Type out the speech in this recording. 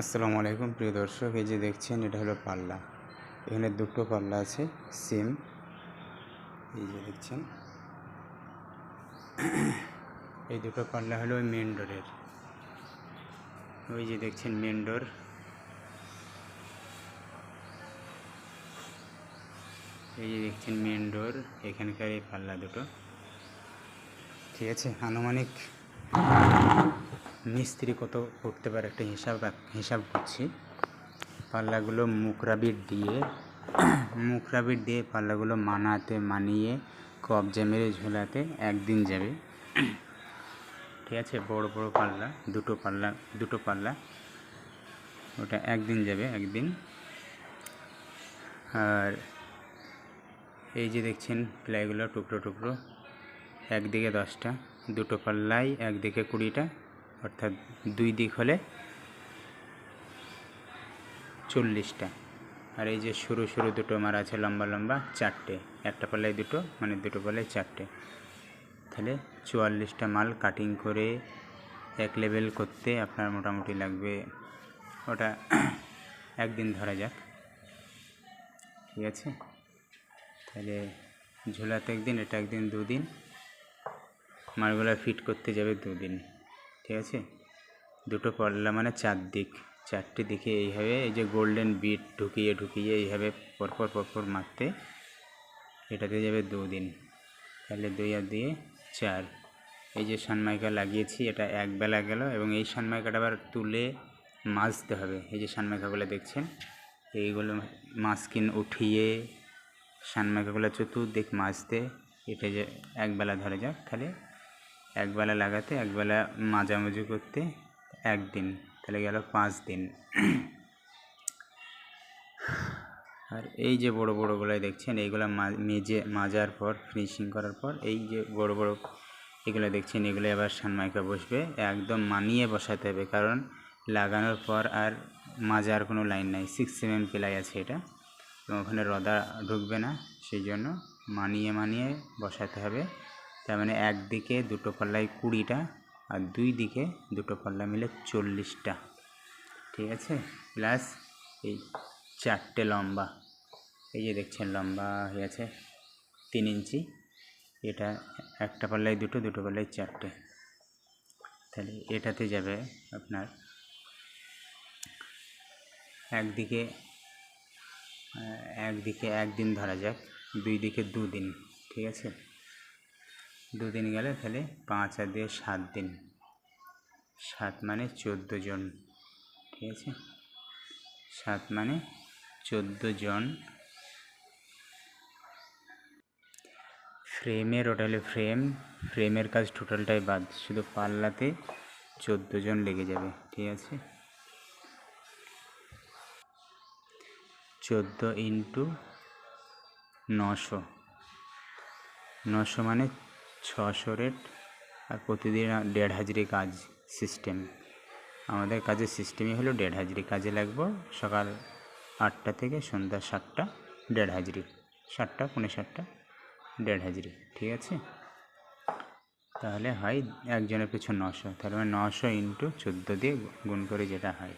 আসসালামু আলাইকুম প্রিয় দর্শক, এই যে দেখছেন এটা হলো পাল্লা। এখানে দুটো পাল্লা আছে সেম। এই যে দেখছেন এই দুটো পাল্লা হলো মেন ডোরের। ওই যে দেখছেন মেন ডোর। এই যে দেখছেন মেন ডোর, এখানকার এই পাল্লা দুটো। ঠিক আছে, আনুমানিক মিস্ত্রি কত করতে পারে একটা হিসাব করছি। পাল্লাগুলো মুখরাবিট দিয়ে পাল্লাগুলো মানিয়ে কবজা মেরে ঝোলাতে একদিন যাবে। ঠিক আছে, বড় বড় পাল্লা দুটো পাল্লা ওটা একদিন যাবে একদিন। আর এই যে দেখছেন প্লাইগুলো টুকরো টুকরো, একদিকে 10টা, দুটো পাল্লাই একদিকে 20টা, অর্থাৎ দুই দিক হলে 40টা। আর এই যে সরু সরু দুটো মারা আছে লম্বা লম্বা 4টে, একটা পাল্লায় দুটো, মানে দুটো পাল্লায় 4টে। তাহলে 44টা মাল কাটিং করে এক লেভেল করতে আপনার মোটামুটি লাগবে, ওটা একদিন ধরা যাক। ঠিক আছে, তাহলে ঝোলাতে একদিন, এটা একদিন, 2 দিন। মালগুলো ফিট করতে যাবে 2 দিন। ঠিক আছে, দুটো পাল্লা মানে 4 দিক, 4টে দিকে এইভাবে এই যে গোল্ডেন বিট ঢুকিয়ে এইভাবে পরপর মারতে এটাতে যাবে 2 দিন। তাহলে 2 আর 2 4। এই যে সানমাইকা লাগিয়েছি এটা একবেলা গেল, এবং এই সানমাইকাটা আবার তুলে মাজতে হবে। এই যে সানমাইকাগুলো দেখছেন, এইগুলো মাস্কিন উঠিয়ে সানমাইকাগুলো চতুর্দিক মাজতে এটা যে একবেলা ধরে যাক, তাহলে একবেলা লাগাতে একবেলা মাজামাজি করতে একদিন, তাহলে গেল 5 দিন। আর এই যে বড় বড়গুলো দেখছেন, এইগুলো মাজার পর ফিনিশিং করার পর এই যে বড় এগুলো দেখছেন, এগুলো আবার সানমাইকা বসবে। একদম মানিয়ে বসাতে হবে, কারণ লাগানোর পর আর মাজার কোনো লাইন নাই। 6 mm প্লাই আছে এটা, এবং ওখানে রদা ঢুকবে না, সেই জন্য মানিয়ে বসাতে হবে। তার মানে একদিকে দুটো পাল্লায় 20টা, আর দুই দিকে দুটো পাল্লা মিলে 40টা। ঠিক আছে, প্লাস এই 4টে লম্বা, এই যে দেখছেন লম্বা হয়ে আছে 3 ইঞ্চি। এটা একটা পাল্লায় দুটো পাল্লায় 4টে, তাহলে এটাতে যাবে আপনার একদিকে একদিন ধরা যাক, দুই দিকে 2 দিন। ঠিক আছে, 2 দিন গেলে তাহলে 5 আর 2 7 দিন, 7 মানে 14 জন। ঠিক আছে, 7 মানে 14 জন। ফ্রেমের ওটা হলে ফ্রেমের কাজ টোটালটাই বাদ, শুধু পাল্লাতে 14 জন লেগে যাবে। ঠিক আছে, 14 × 900, 900 মানে 600 রেট। আর প্রতিদিন 1.5 হাজারি কাজ সিস্টেম। আমাদের কাজের সিস্টেমই হলো 1.5 হাজারি কাজে লাগবো, সকাল 8টা থেকে সন্ধ্যা 7টা 1.5 হাজারি, 7টা পৌনে 7টা 1.5 হাজারি। ঠিক আছে, তাহলে হয় একজনের পিছু 900, তাহলে 900 × 14 দিয়ে গুণ করে যেটা হয়।